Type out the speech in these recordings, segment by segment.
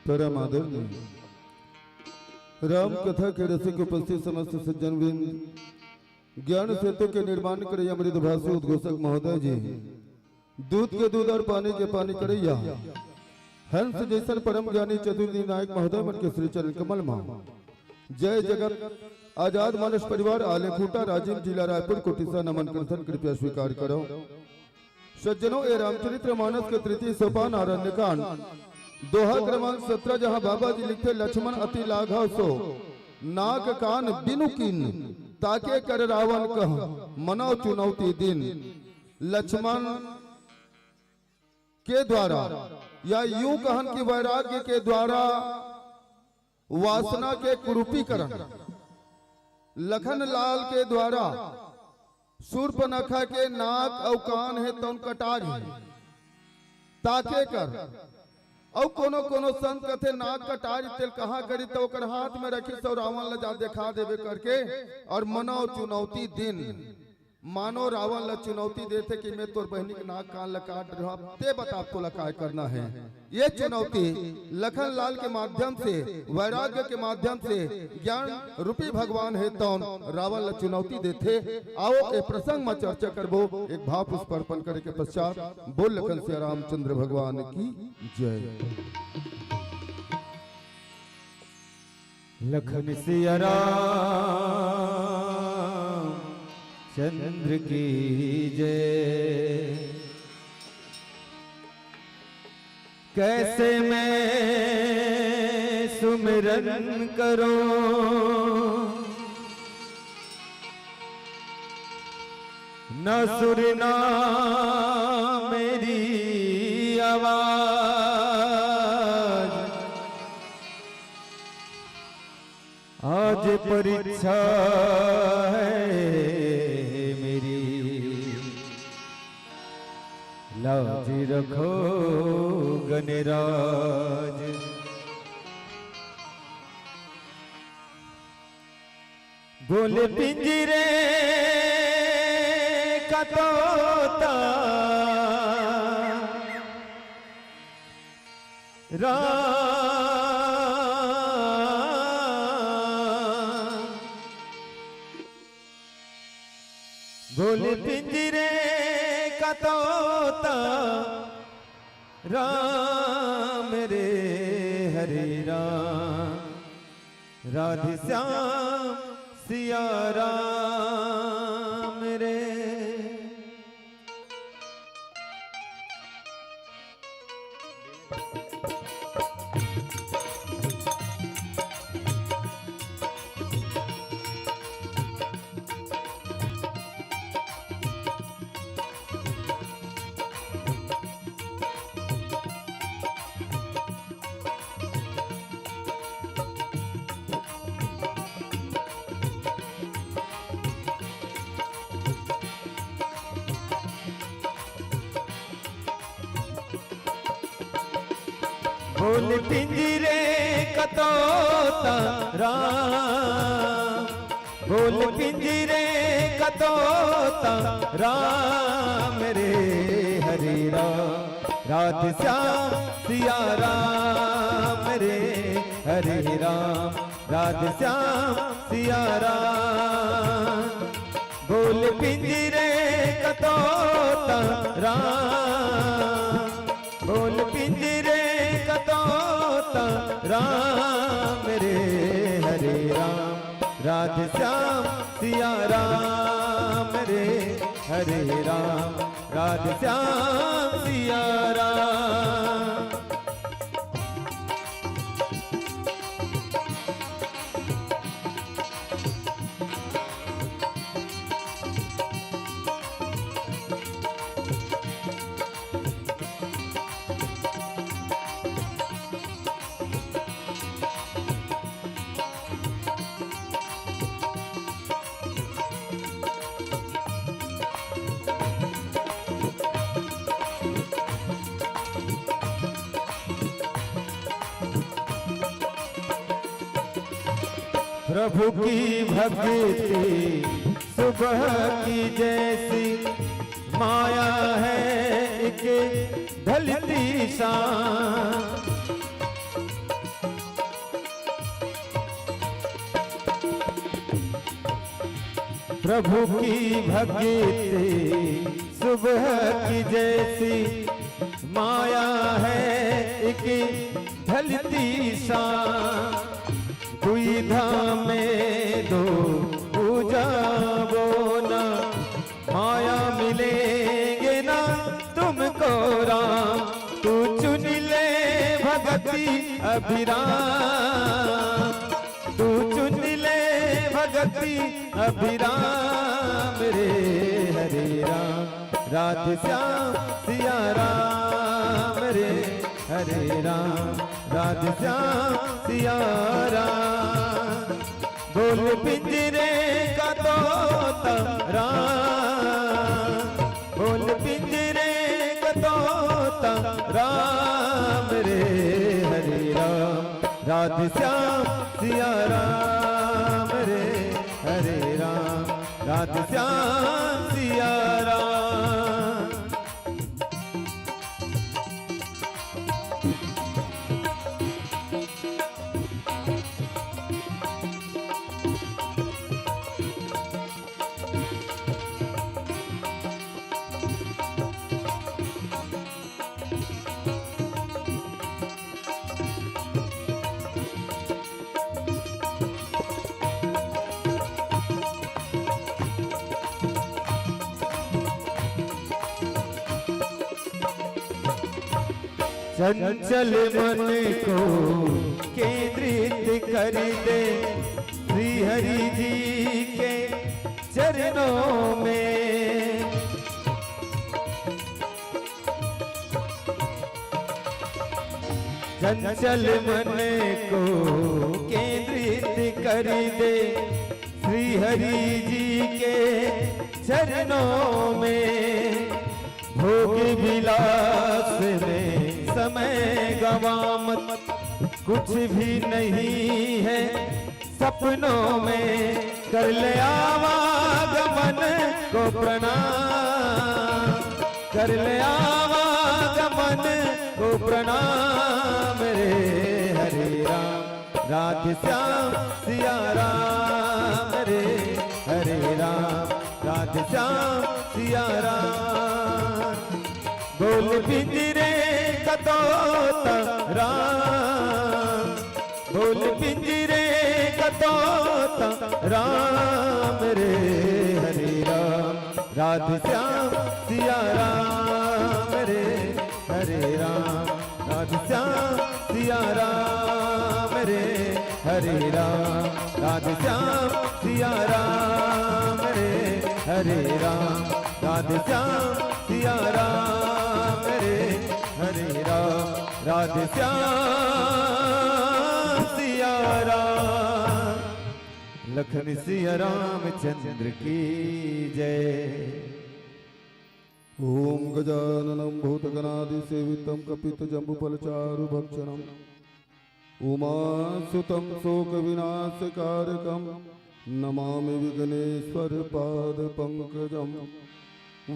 परम आदरणीय राम कथा के रसिक उपस्थित समस्त सज्जन वृंद, ज्ञान सेतु के निर्माण करैया मृदभाषी उद्घोषक महोदय जी, दूध के दूध और पानी के पानी करैया हंस जैसन परम ज्ञानी चतुर्दी नायक महोदय मन के श्री चरण कमल मां। जय जगत आजाद मानस परिवार आलेखूटा राजीव जिला रायपुर कोटिसा नमन कीर्तन कृपया स्वीकार करो। सज्जनों, ये रामचरित्र मानस के तृतीय सोपान आरण्य कांड दोहा क्रमांक 17, जहां बाबा जी लिखते लक्ष्मण अति लाघव सो नाग कान बिनु कीन ताके कर रावण कह मनो चुनौती दिन। लक्ष्मण के द्वारा या यूं कहन की वैराग्य के द्वारा वासना के कुरूपीकरण, लखन लाल के द्वारा शूर्पणखा के नाक और कान है तो कटार है ताके कर और कोनो कोनो संत कथे नाक कटारी तेल कहा करी तो कर हाथ में रखी सो रावण लजा देखा देवे करके और मनो चुनौती दिन। मानो रावण ला चुनौती देते कि मैं तोर बहनी के नाक कान लकाट रहा ते बता आपको लकाय करना है। ये चुनौती लखन लाल के माध्यम से, वैराग्य के माध्यम से ज्ञान रूपी भगवान है तो रावण ला चुनौती देते। आओ ए प्रसंग में चर्चा करबो। एक भाव पुष्प अर्पण करे के पश्चात बोल लखन से रामचंद्र भगवान की जय। लखन सिया राम चंद्र की जय। कैसे मैं सुमिरन करूं न सुर ना मेरी आवाज, आज परीक्षा है लाज रखो गणराज। बोले पिंजरे का तोता बोले पिंजरे का तोता राम रे हरे राम, राधे श्याम सिया राम रे। बोल पिंजरे का तोता राम, बोल पिंजरे का तोता राम रे हरे राम, राधे श्याम सिया राम रे हरे राम, राधे श्याम सिया राम। बोल पिंजरे का तोता राम, बोल पिंजरे का तोता राम रे हरे राम, राधे श्याम सिया राम रे हरे राम, राधे श्याम सिया राम। प्रभु की भक्ति सुबह की जैसी माया है, एक ढलती शाम प्रभु की भक्ति सुबह की जैसी माया है एक ढलती शाम, दुविधा में दो पूजाबो ना, माया मिलेंगे ना तुमको राम, तू चुन ले भगति अभिराम, तू चुन ले भगति अभिराम रे हरे राम, राधे श्याम सिया राम रे हरे राम, राधे श्याम सिया राम, बोल पिंजरे का तोता राम, बोल पिंजरे का तोता राम रे हरे राम, राधे श्याम सिया राम रे हरे राम, राधे श्याम सिया राम। चंचल मन को केंद्रित कर दे श्री हरि जी के चरणों में, चंचल मन को केंद्रित कर दे श्री हरि जी के चरणों में, भोग विलास में समय गवा मत, कुछ भी नहीं है सपनों में, कर ले आवागमन को प्रणाम, कर ले आवागमन को प्रणाम रे हरे राम, राधे श्याम सिया राम रे हरे राम, राधे श्याम सिया राम, बोल पिंजरे का तोता राम, बोल पिंजरे का तोता राम रे हरे राम, राधे श्याम सिया राम रे हरे राम, राधे श्याम सिया राम रे हरे राम, राधे श्याम सिया राम रे हरे राम, राधे श्याम सिया राम रे हरे राम, राधे श्याम सिया राम, लखन सिया रामचंद्र की जय। ओम गजाननं भूतगणादिसेवितं कपितजम्बुफलचारुभक्षणं उमासुतं शोकविनाशकारकं नमामि विघ्नेश्वरपादपङ्कजं,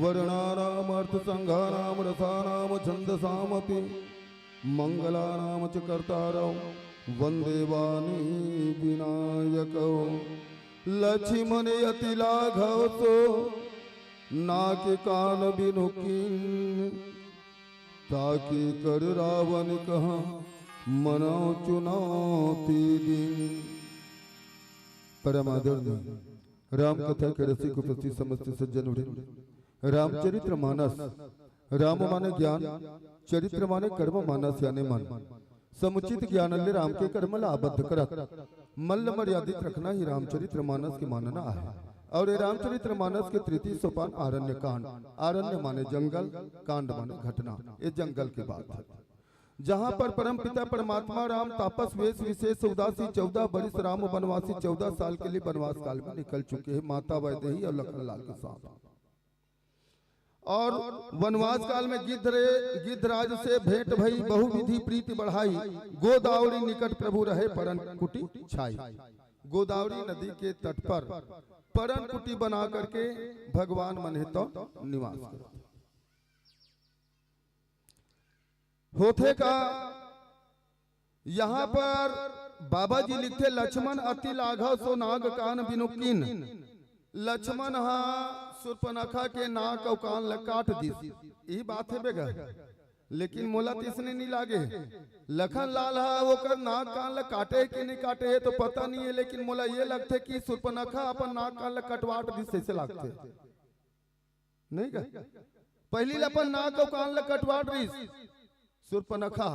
वर्णानामर्थसङ्घानां रसानां छन्दसामपि मङ्गलानां च कर्तारं वन्दे वाणी विनायकौ, लक्ष्मण अतिलाघव सो नाक कान बिनुकीन, ताकि कर रावण कहा मनो चुनौती दिन। परम आदरणीय राम कथा के रसिक उपस्थित समस्त सज्जन वृंद, रामचरित्र मानस, राम माने ज्ञान, चरित्र माने कर्म मानस यानी मन, समुचित ज्ञान ले राम के कर्म ला आबद्ध करत, मल्ल मर्यादित रखना ही रामचरित्र मानस के मानना है। और ये रामचरित्र मानस के तृतीय सोपान आरण्य कांड, आरण्य माने जंगल, कांड माने घटना, ये जंगल की बात है, जहाँ पर परम पिता परमात्मा राम तापस वेश विशेष उदासी 14 बरिस राम वनवासी 14 साल के लिए वनवास काल में निकल चुके हैं माता वैदेही और लखनलाल के साथ। और वनवास काल में गिद्धराज से भेंट भई, बहुविधि प्रीति बढ़ाई, गोदावरी निकट प्रभु रहे परन कुटी छाई। गोदावरी नदी के तट पर परन कुटी बना करके भगवान मने तो निवास करते होते का। यहाँ पर बाबा जी लिखते लक्ष्मण अति लाघव सो नाग कान बिनुकीन, लक्ष्मण हा शूर्पणखा के नाक और कान ल काट दी, यही बात है बेगा। लेकिन मोला तिसने नहीं लागे लखन लाल हा ओकर नाक कान ल काटे कि नहीं काटे है तो पता नहीं है, लेकिन मोला ये लगते कि शूर्पणखा अपन नाक कान ल कटवाट दी से लगते नहीं का। पहली अपन नाक और कान ल कटवाट रही शूर्पणखा।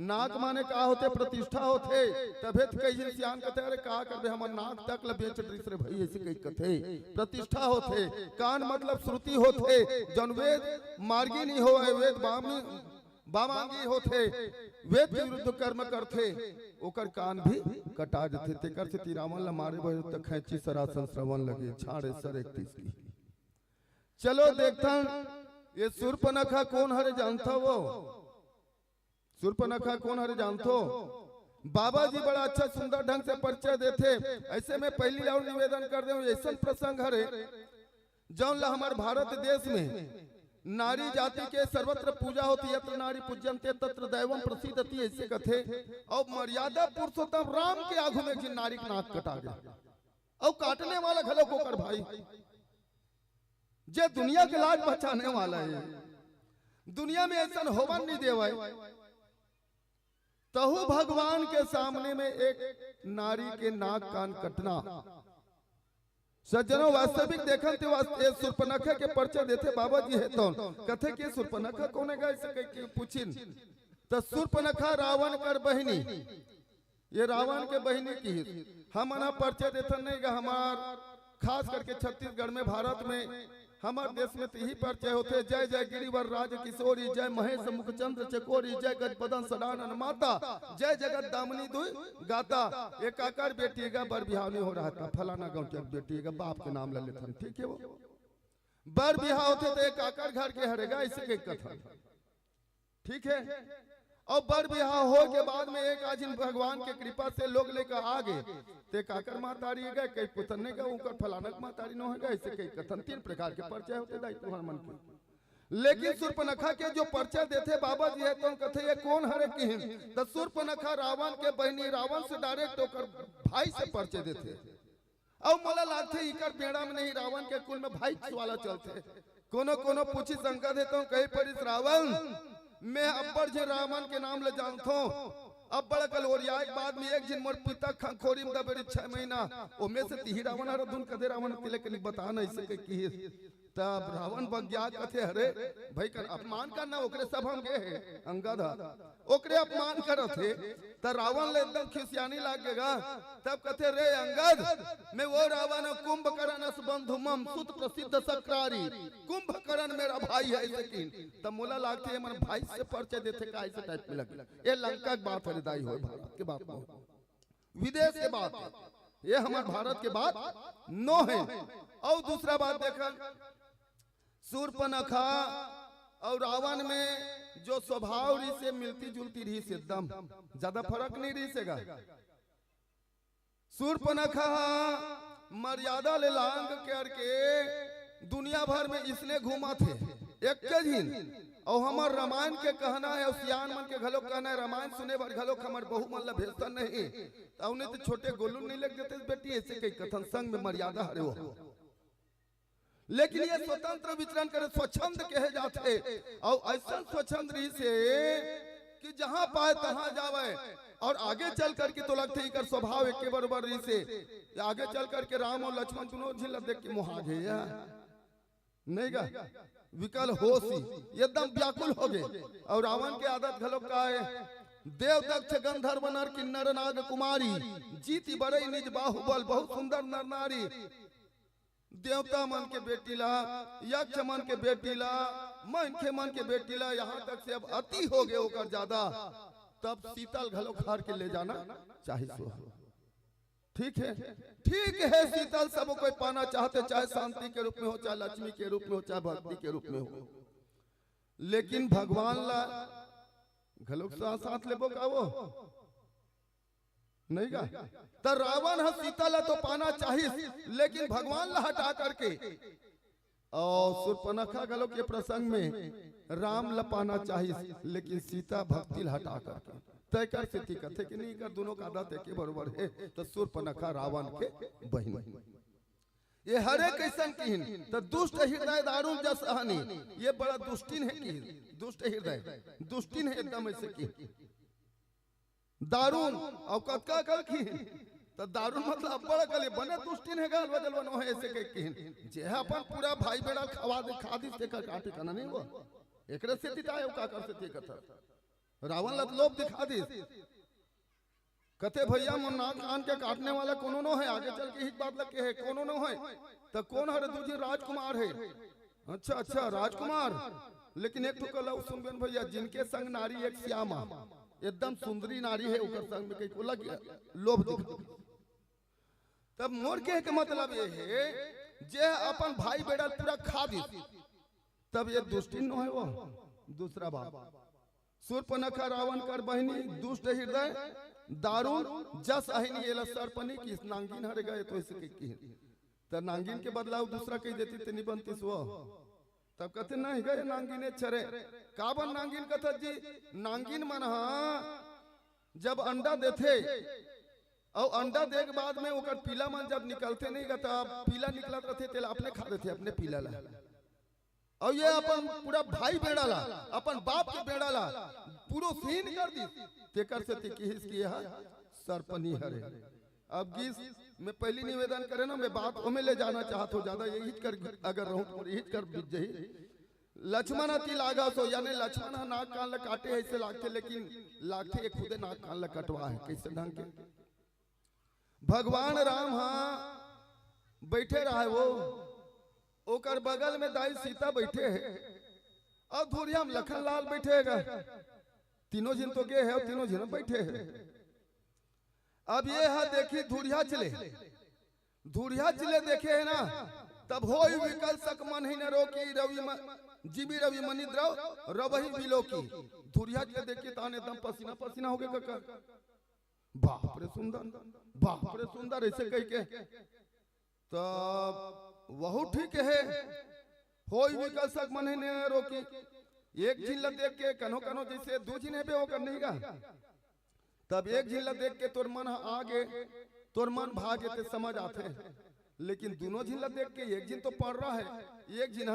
नाक माने का होते प्रतिष्ठा होते, तबे तो कई सियान कहते अरे का कर हमर नाक तक ल बेच रही रे भाई, ऐसे कई कथे प्रतिष्ठा होते। कान मतलब श्रुति होते, जन वेद मार्गी नहीं हो वेद बामांगी होते, वेद के विरुद्ध कर्म करते ओकर कान भी कटा देते। तेकर से तिरावन ल मारे बजे तक खैची सरासन श्रवण लगे छाड़े सर 31 की। चलो देखता ये शूर्पणखा कौन हरे जानता वो शूर्पणखा कौन हरे जानतो। बाबा जी बड़ा अच्छा सुंदर ढंग से परिचय देते। ऐसे में पहली और निवेदन कर दे ऐसा प्रसंग हरे जौन ला हमारे भारत देश में नारी जाति के सर्वत्र पूजा होती है, यत्र नारी पूज्यन्ते तत्र दैवम प्रसीदति ऐसे कथे। और मर्यादा पुरुषोत्तम राम के आगू में जिन नारी का नाक कटा गया और काटने वाला घलो को कर भाई जे दुनिया के लाज बचाने वाला है, दुनिया में ऐसा होवन नहीं देवा तहु भगवान के सामने में एक नारी के नाक कान कटना। सज्जनों वास्तविक देखन ते शूर्पणखा के परिचय देते बाबा जी है तो कथे के शूर्पणखा कौन है ऐसे पूछिन तो शूर्पणखा रावण कर बहिनी, ये रावण के बहिनी की हम परिचय देते नहीं गा। हमार खास करके छत्तीसगढ़ में भारत में हमारे देश में तो यही परिचय होते। जय जय गिरिवर राज किशोरी, जय महेश मुखचंद्र चकोरी, जय गजपदन सदानंद माता, जय जगत दामनी दुई गाता। एक आकर बेटी का बर बिहाव नहीं हो रहा था, फलाना गांव की बेटी का बाप के नाम ले लेते, ठीक है वो बर बिहाव होते तो एक आकर घर के हरेगा ऐसे कई कथा, ठीक है। और बर बिहाव हो के बाद में एक आज भगवान के कृपा से लोग लेकर आ गए ते काकर मातारी गए कई पुतने का ऊपर फलानक मातारी न होगा ऐसे कई कथन 3 प्रकार के परिचय होते दायित्व मन के। लेकिन शूर्पणखा के जो परिचय देते बाबा जी है तो कथे ये कौन हरे की तो शूर्पणखा रावण के बहनी, रावण से डायरेक्ट होकर भाई से परिचय देते। और मोला लागते इकर बेड़ा में नहीं रावण के कुल में भाई वाला चलते। कोनो कोनो पूछी शंका देता हूँ कहीं पर इस रावण मैं अब्बर जे रावण के नाम ले जानता हूँ। अब बड़ा कल और एक बाद में एक जिन मोर पिता खंखोरी में दबेरी 6 महीना ओ में से तिही रावण हर धुन कदे रावण तिलक नहीं बता नहीं सके की तब रावण बग्या कथे हरे भाई कर अपमान करना ओकरे सब हम गए है अंगद ओकरे अपमान करथे त रावण ले एकदम खिसियानी लागेगा। तब कथे रे अंगद मैं वो रावण कुंभकर्ण बंधु मम सुत प्रसिद्ध सक्रारी, कुंभकर्ण मेरा भाई है लेकिन तब मोला लागते है मन भाई से परिचय देते का ऐसे टाइप में लगे। ये लंका की बात है दाई हो भारत के बात में विदेश के बात है, ये हमारे भारत के बात नो है। और दूसरा बात देखा शूर्पणखा और रावण में जो स्वभाव रही से मिलती जुलती रही से एकदम ज्यादा फर्क नहीं रही सेगा। शूर्पणखा मर्यादा ले लांग करके दुनिया भर में इसलिए घूमा थे एक दिन। और हमार रामायण के कहना है और सियान मन के घलो कहना है रामायण सुने बार घलो हमार बहु मन ला भेजता नहीं उन्हें तो छोटे गोलू नहीं लग जाते बेटी ऐसे कई कथन संग में मर्यादा हरे हो। लेकिन ये स्वतंत्र विचरण करे स्वच्छंद कहे जाते और ऐसा स्वच्छंद रही से कि जहां पाए तहां जावे। और आगे चल करके तो लगते ही कर स्वभाव एक के बराबर रही से आगे चल करके राम और लक्ष्मण दोनों झिल देख के मुहा गए नहीं गा विकल होशी एकदम व्याकुल हो गए। और रावण के आदत घलो का है देव दक्ष गंधर्व नर किन्नर नाग कुमारी जीती बड़ई निज बाहुबल बहुत सुंदर नर नारी। देवता मन के बेटी ला, यक्ष मन के बेटी ला, मनखे मन के बेटी ला, यहाँ तक से अब अति हो गए होकर ज्यादा तब शीतल घलो खार के ले जाना चाहिए। ठीक है शीतल सब कोई पाना चाहते चाहे शांति के रूप में हो चाहे लक्ष्मी के रूप में हो चाहे भक्ति के रूप में हो। लेकिन भगवान ला घलो साथ लेबो का वो नहीं गा तो रावण है सीता ला तो पाना चाहिए लेकिन भगवान ला हटा करके। और शूर्पणखा गलो के प्रसंग में राम ला पाना चाहिए लेकिन सीता भक्ति ला हटा करके तय कर स्थिति कथे कि नहीं कर दोनों का आदत एक बराबर है। तो शूर्पणखा रावण के बहन ये हरे कैसन किन तो दुष्ट हृदय दारुण जस आहनी, ये बड़ा दुष्टिन है किन, दुष्ट हृदय दुष्टिन है एकदम ऐसे किन दारुण और कतका कल किन तो दारुण मतलब बड़ा कले बने दुष्टिन है गाल बदल बनो है ऐसे के किन जे अपन पूरा भाई बेड़ा खवा दे खादी से का काटे कना नहीं वो एकरे से तितायो का कर से कथा रावण लत लोभ दिखा दी कते भैया मन नाक कान के काटने वाला कोनो नो है, आगे चल के हित बात लग के है कोनो नो है तो कौन हर दूजी राजकुमार है। अच्छा अच्छा राजकुमार, लेकिन एक ठुका लव सुनबेन भैया जिनके संग नारी एक श्यामा एकदम सुंदरी नारी है उकर संग में कहीं लग गया लोभ दिखा। तब मोर के मतलब ये है जे अपन भाई बेड़ा पूरा खा दी तब ये दुष्टिन नो है वो दूसरा बात शूर्पणखा रावण कर बहनी दुष्ट हृदय दारुण जस अहिनी एला सरपनी की नांगिन हर गए तो इसे की त नांगिन के बदलाव दूसरा कह देती ते नहीं बनती सो तब कहते नहीं गए नांगिने चरे काबन नांगिन कथा जी नांगिन मन जब अंडा देते और अंडा दे के बाद में ओकर पीला मन जब निकलते नहीं गता पीला निकलत रहते तेल अपने खा देते अपने पीला ला और ये अपन पूरा भाई बेड़ा ला अपन बाप के बेड़ा ला पूरा सीन कर दी तेकर से तिकिस किया सरपनी हरे। अब गीस मैं पहली निवेदन करे ना मैं बात ओमे ले जाना चाहत हो ज्यादा यही कर अगर रहूं तो यही कर बीत जही लक्ष्मण अति लागा सो यानी लक्ष्मण नाक कान ल काटे ऐसे लागते लेकिन लागते खुदे नाक कान ल कटवा है कैसे ढंग के भगवान राम बैठे रहे वो ओकर बगल में दाई सीता बैठे है और धुरिया में लखन लाल बैठेगा तीनों जिन तो गए है और तीनों जिन बैठे हैं। अब ये है देखी धुरिया चले देखे है ना तब हो विकल सक मन ही न रोकी जीवी रवि मनी द्रव रवही बिलोकी धुरिया चले देखी ताने दम पसीना पसीना हो गए का बाप रे सुंदर ऐसे कह के तब वह ठीक है हो विकल सक मन ही न रोकी एक झिल्ला देख के कनो कनो जैसे दो झिन है वो करने का तब एक झिल्ला देख के तोर मन आगे तोर मन भागे ते समझ आते लेकिन दोनों झिल्ला देख के एक झिन तो पड़ रहा है एक झिन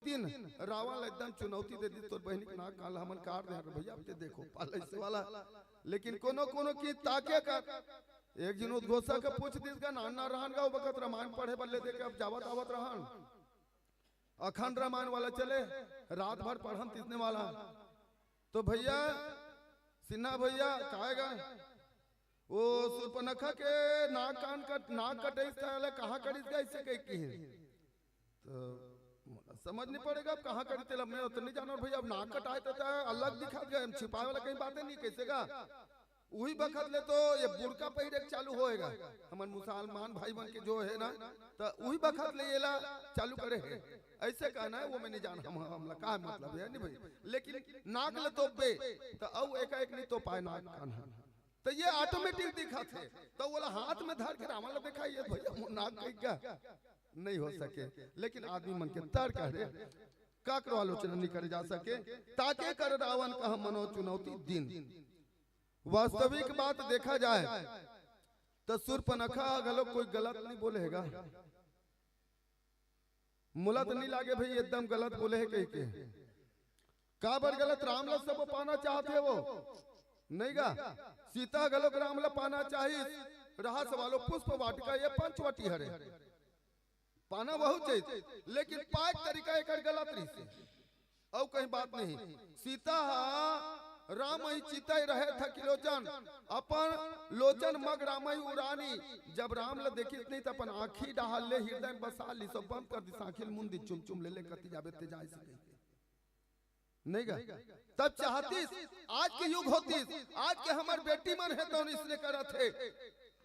दिन रावण एकदम चुनौती दे दी, तोर बहन के नाक काल हमन काट दे भैया, अब ते देखो पाले से वाला। लेकिन कोनो कोनो की ताके का एक दिन उद्घोषा के पूछ दिस का नाना रहन का वक्त रामायण पढ़े बल्ले दे के अब जावत आवत रहन, अखंड रामायण वाला चले रात भर पढ़न तीसने वाला। तो भैया सिन्हा भैया कहेगा वो सुर्पनखा के नाक कान नाक कटे कहाँ करी ऐसे कही की है, तो समझ नहीं पड़ेगा अब कहाँ करी तेल मैं तो नहीं जाना भैया। अब नाक कटाए तो अलग दिखा गए, छिपाए वाला कहीं बातें नहीं कैसे का वही बखत ले तो ये बुरका पहिरे चालू होएगा हमारे मुसलमान भाई बन के जो है ना, तो वही बखत ले ये ला चालू करे है ऐसे कहना है वो मैं नहीं जान हमला का मतलब है नहीं भाई। लेकिन नाक ले तो बे तो अब एक नहीं तो पाए नाक कान, तो ये ऑटोमेटिक दिखा थे, तो बोला हाथ में धर के रावण देखा ये भैया नाक कहीं नहीं हो सके। लेकिन आदमी मन के तर कह रहे काकरो आलोचना नहीं करे जा सके, ताके कर रावण का मनो चुनौती दिन। वास्तविक बात देखा जाए तो सुर्पनखा अगर कोई गलत नहीं बोलेगा, मुलत नहीं लागे भाई एकदम गलत बोले है कहीं के काबर गलत राम लस सब पाना चाहते वो नहीं गा, सीता गलोक राम ला पाना चाहिए रहा सवालो पुष्प वाटिका ये पंचवटी हरे पाना बहुत चाहिए, लेकिन पाक तरीका एक गलत रही से और कहीं बात नहीं। सीता राम ही चिता रहे था कि लोचन अपन लोचन मग राम ही उड़ानी, जब राम ला देखी नहीं तो अपन आँखी डाल ले हृदय में बसा ली सब बंद कर दी साखिल मुंदी चुम चुम ले कती जावे ते जाए से नहीं गा। तब चाहतीस आज के युग होतीस, आज के हमार बेटी मन है तो इसलिए करत है,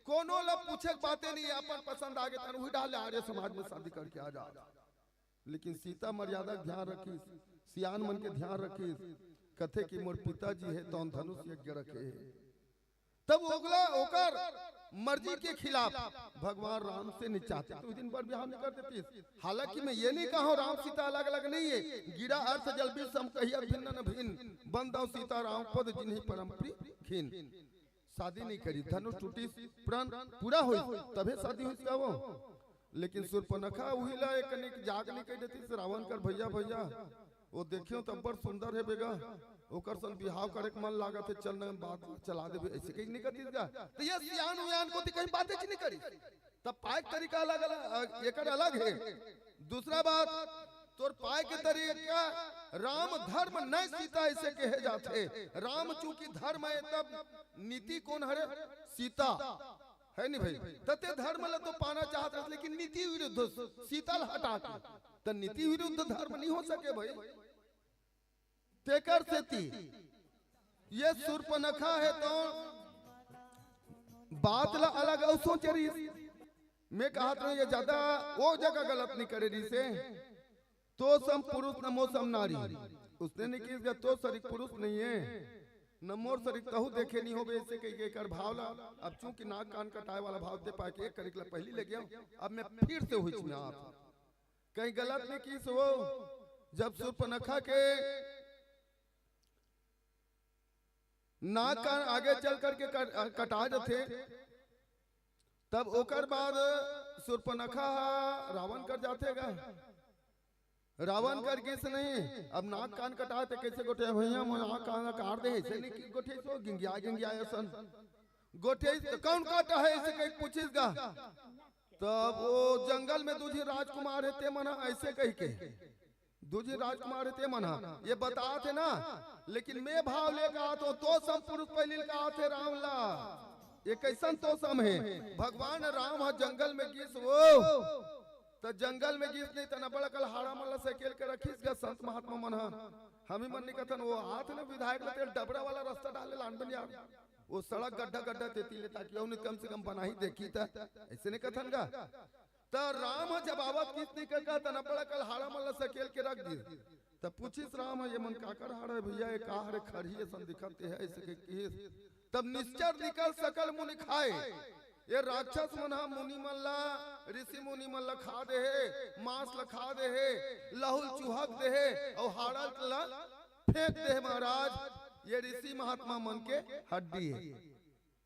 कोनो ला पूछे बातें नहीं अपन पसंद आगे तन वही डाल आर्य समाज में शादी करके आ जा। लेकिन सीता मर्यादा ध्यान रखी, सियान मन के ध्यान रखी, कथे कि मोर पिताजी है तो धनुष यज्ञ रखे, तब ओगला ओकर मर्जी के खिलाफ भगवान राम से नहीं चाहते तो दिन पर बिहार नहीं कर देती। हालांकि मैं ये नहीं कहा राम सीता अलग अलग नहीं है, गिरा अर्थ जल भी सम कहिया भिन्न न भिन्न, बंदाओ सीता राम पद जिन्हीं परम प्रिय खीन। शादी नहीं करी, धनुष टूटी, प्राण पूरा हुई तबे शादी हुई का वो। लेकिन सुर्पनखा वही ला एक जाग नहीं कह देती रावण कर भैया भैया वो देखियो तब बड़ सुंदर है बेगा, ओकर सन बिहाव करे के मन लागत है, चल बात चला दे ऐसे कहीं नहीं करती का। तो ये सियान उयान को कहीं बातें नहीं करी, तब पाए तरीका अलग अलग एक अलग है। दूसरा बात तोर पाए के तरीका राम धर्म न सीता ऐसे कहे जाते, राम चूंकि धर्म है तब नीति कौन हरे सीता है नहीं भाई, तते धर्म ला तो पाना चाहते हैं, लेकिन नीति विरुद्ध सीता हटा तो नीति विरुद्ध धर्म नहीं हो सके भाई। तेकर से थी ये सुर्पनखा है तो बात ला अलग सोच रही, मैं कहा था ये ज्यादा वो जगह गलत नहीं करे रही से, तो सम पुरुष नमो सम नारी, उसने नहीं किया तो शरीक पुरुष नहीं है नमोर शरीक तहु देखे नहीं हो ऐसे कहीं कर भाव ला। अब चूंकि नाक कान कटाए वाला भाव दे पाए के एक करिकला पहली ले गया, अब मैं फिर से हुई में आप कहीं गलत नहीं की सो। जब सुर्पनखा के नाक कान आगे चल करके कटा थे, तब ओकर बाद सुर्पनखा रावण कर जातेगा, रावण कर किस नहीं। अब नाक कान कटा थे कैसे गोटे भैया नाक कान काट दे ऐसे नहीं गोटे सो गिंगिया गिंगिया सन गोटे कौन काटा है ऐसे कहीं पूछेगा। तब वो जंगल में दूजी राजकुमार है ते मना ऐसे कह के दूजी राजकुमार है ते मना ये बता थे ना, लेकिन मैं भाव लेकर तो सम पुरुष पहले का थे राम ला, ये कैसन तो सम है। भगवान राम जंगल में गिस वो तो जंगल में गिस नहीं तना बड़ा कल हाड़ा मल्ला साइकिल के रखीस गया संत महात्मा मन हम ही मन नहीं कथन वो हाथ ने विधायक लेते डबरा वाला रास्ता डाले लांडन यार वो सड़क गड्ढा गड्ढा देती ले ताकि उन्हें कम से कम बना ही देखी था ऐसे नहीं कथन का। तो राम जब आवत किस नहीं कर तना बड़ा कल हाड़ा मल्ला साइकिल के रख दी, तब पूछिस राम ये मन काकर हाड़ा भैया ये का हरे खड़ी सन दिखते है ऐसे के। तब निश्चर निकल सकल मुनि खाए, ये राक्षस मन मुनि मल्ला ऋषि मुनि मल्ला खा दे है, मांस ला खा दे है, लहुल चुहक दे है और हाड़ा ला फेंक दे है महाराज, ये ऋषि महात्मा मन के हड्डी है।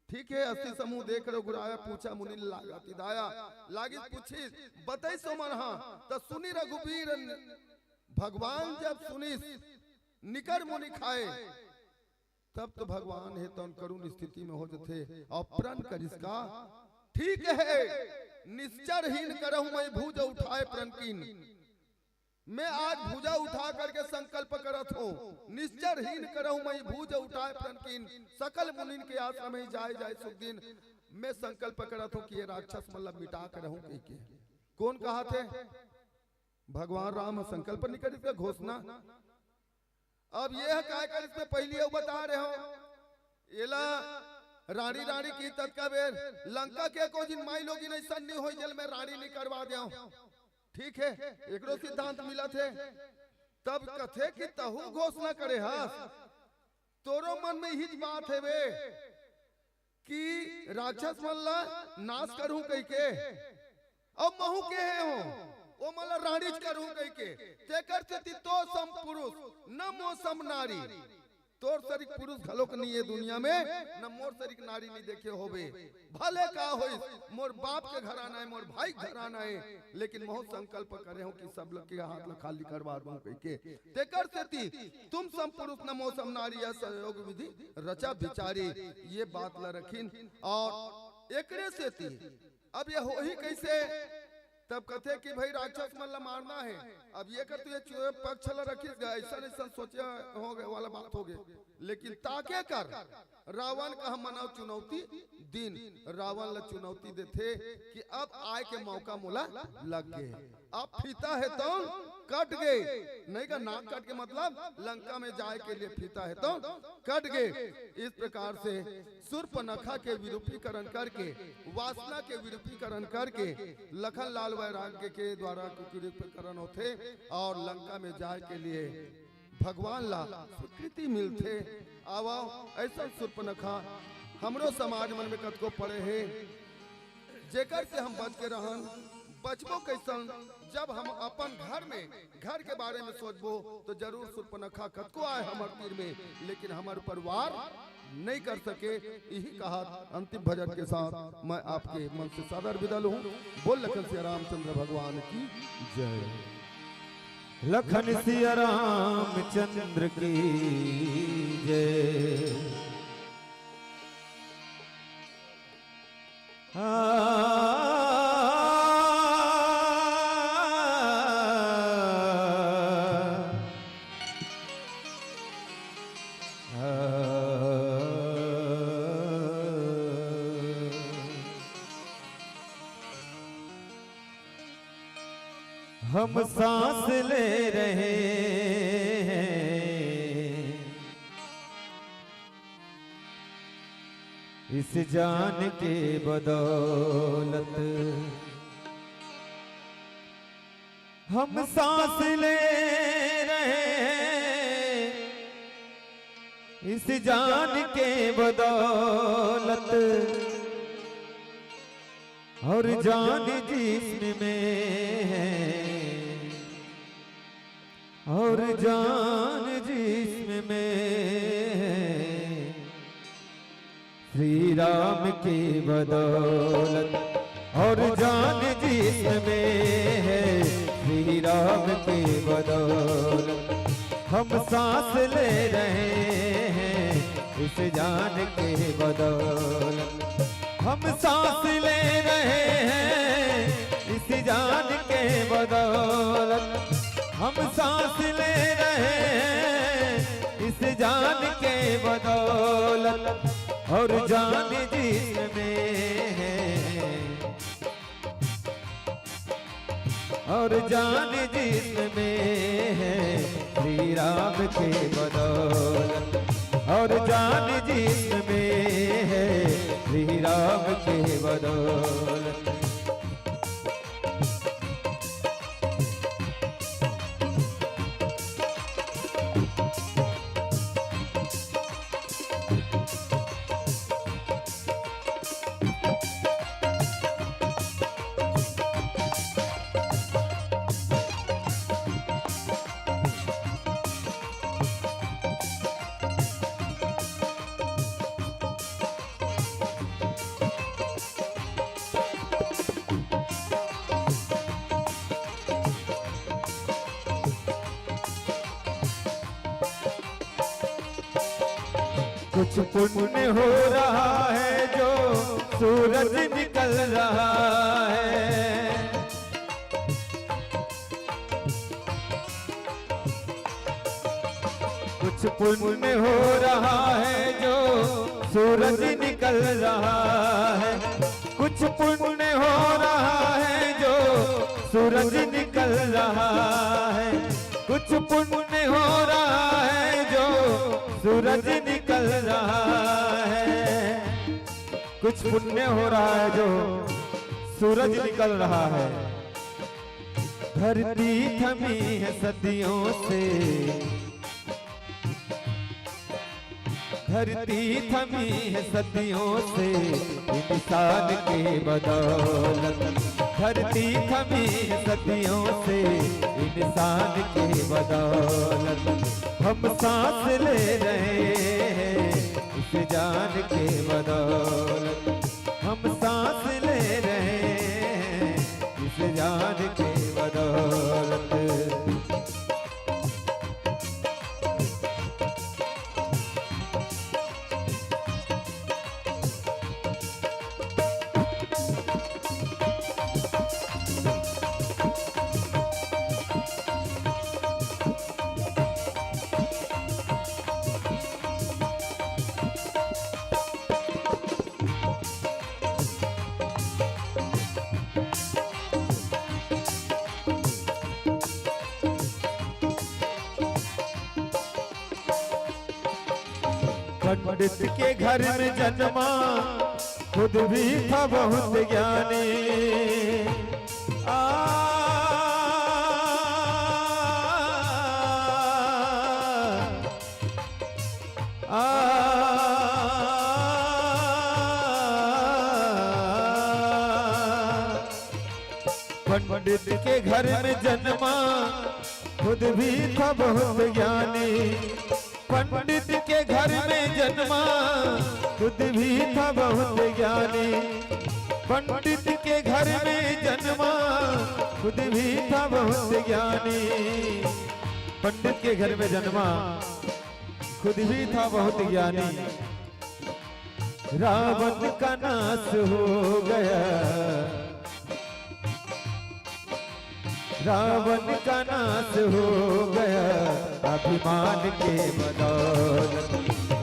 ठीक है अस्थि समूह देख रहे गुराया पूछा मुनि लागा तिदाया लागी पूछी बताई सो मन तो सुनी रघुबीर भगवान जब सुनिस निकर मुनि खाए तब तो भगवान है तो करुण स्थिति में हो जाते और प्रण कर इसका ठीक है निश्चरहीन करहूं मैं भुज उठाए प्रण कीन। मैं आज भुजा उठा करके संकल्प करत हूँ निश्चरहीन करहूं मैं भुज उठाए प्रण कीन सकल मुनिन के आश्रम में जाए जाए सुख दिन। मैं संकल्प करत हूँ कि ये राक्षस मतलब मिटा कर रहूं के कौन कहा थे भगवान राम संकल्प नहीं कर इसका घोषणा। अब यह क्या कर इसमें पहले बता रहे हो एला रानी रानी की तत्काबेर लंका के को जिन माई लोगी नहीं सन्नी हो जल में रानी नहीं करवा दिया ठीक है एक सिद्धांत मिला थे तब कथे कि तहु घोषणा करे हस तोरो मन में ही बात है वे कि राक्षस मल्ला नाश करूं कह के अब महू के है हो ओ मला रानीच करूं कह के ते करते तो सम पुरुष न मो सम नारी तोर सरिक पुरुष घलोक नहीं है दुनिया में न मोर सरिक नारी नहीं देखे होवे भले का होई मोर बाप के घराना है मोर भाई घराना है लेकिन मोह संकल्प करे हो कि सब लोग के हाथ में खाली करवा दूं कह के ते करते तुम सम पुरुष न मो सम नारी या सहयोग विधि रचा विचारी ये बात ला रखिन और एकरे से थी। अब ये हो ही कैसे तब कथे कि भाई राक्षस मतलब मारना है अब ये कर तुझे पक्ष रखी ऐसा ऐसा सोचे हो गए वाला बात हो गए लेकिन ताके कर रावण का हम मनाओ चुनौती दिन रावण ला चुनौती देते कि अब आय के मौका मोला लग गए अब फीता है तो कट गए नहीं का नाक कट के मतलब लंका में जाए के लिए फीता है तो कट गए। इस प्रकार से शूर्पणखा के विरूपीकरण करके वासना के विरूपीकरण करके लखन लाल वैराग्य के द्वारा विरूपीकरण होते और लंका में जाए के लिए भगवान ला स्वीकृति मिलते आवा ऐसा शूर्पणखा हमरो समाज मन में कत को पड़े है जेकर से हम बच के रहन बचबो कैसन जब हम अपन घर के बारे में सोचबो तो जरूर शूर्पणखा कत को आए हमार तीर में लेकिन हमारे परिवार नहीं कर सके। यही कहा अंतिम भजन के साथ मैं आपके मन से सादर विदा लूं। बोल लखन सिया रामचंद्र भगवान की जय। लखन सिया रामचंद्र की जय। हम सांस ले रहे हैं इस जान के बदौलत। हम सांस ले रहे हैं इस जान के बदौलत और जान जिस्म में है और जान जिस्म में है श्री राम की बदौलत और जान जिस्म में है श्री राम की बदौलत। हम सांस ले रहे हैं इस जान के बदौलत। हम सांस ले रहे हैं इस जान के बदौलत। हम सांस ले रहे हैं इस जान के बदौलत और जान जिसमें है और जान जिसमें है श्री राम के बदौलत और जान जिसमें है श्री राम के बदौलत। कुछ पुण्य हो रहा है जो सूरज निकल रहा है। कुछ पुण्य हो रहा है जो सूरज निकल रहा है। कुछ पुण्य हो रहा है जो सूरज निकल रहा है। कुछ पुण्य हो रहा है जो सूरज निकल रहा है। कुछ पुण्य हो रहा है जो सूरज निकल रहा है। धरती थमी है सदियों से, धरती थमी है सदियों से इंसान के बदौलत। धरती थमी है सदियों से इंसान के बदौलत। हम सांस ले रहे हैं इस जान के बदौलत। हम सांस ले रहे हैं इस जान के बदौलत। पंडित के घर में जन्मा खुद भी था बहुत ज्ञानी। पंडित के घर में जन्मा खुद भी था बहुत ज्ञानी। पंडित के घर में जन्मा खुद भी था बहुत ज्ञानी। पंडित के घर में जन्मा खुद भी था बहुत ज्ञानी। पंडित के घर में जन्मा खुद भी था बहुत ज्ञानी। रावण का नाश हो गया, रावण का नाश हो गया अभिमान के बदौलत।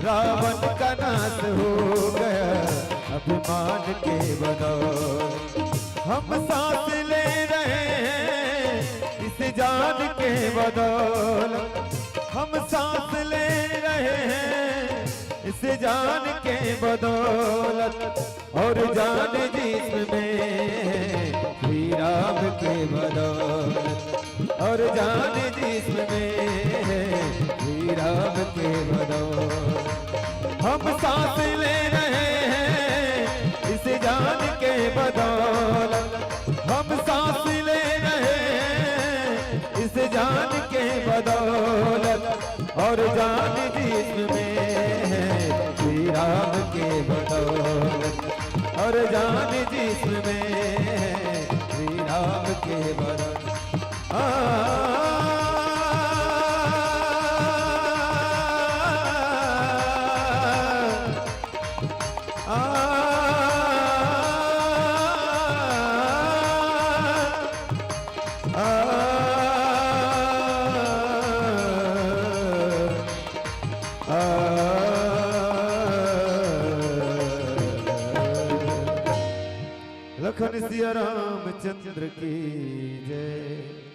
रावण का नाश हो गया अभिमान के बदौलत। हम सांस ले रहे हैं इस जान के बदौलत। हम सांस ले रहे हैं इस जान के बदौलत। और जान जिसमें श्री राम के बदौलत। और जान जिसमें श्री राम के बदौलत। हम सांस ले रहे हैं इस जान के बदौलत। हम सांस ले रहे हैं इस जान के बदौलत। और जान जिसमें श्री राम के बदौलत। और जान जिसमें श्री राम के बदौलत। लखन सिया रामचंद्र की जय।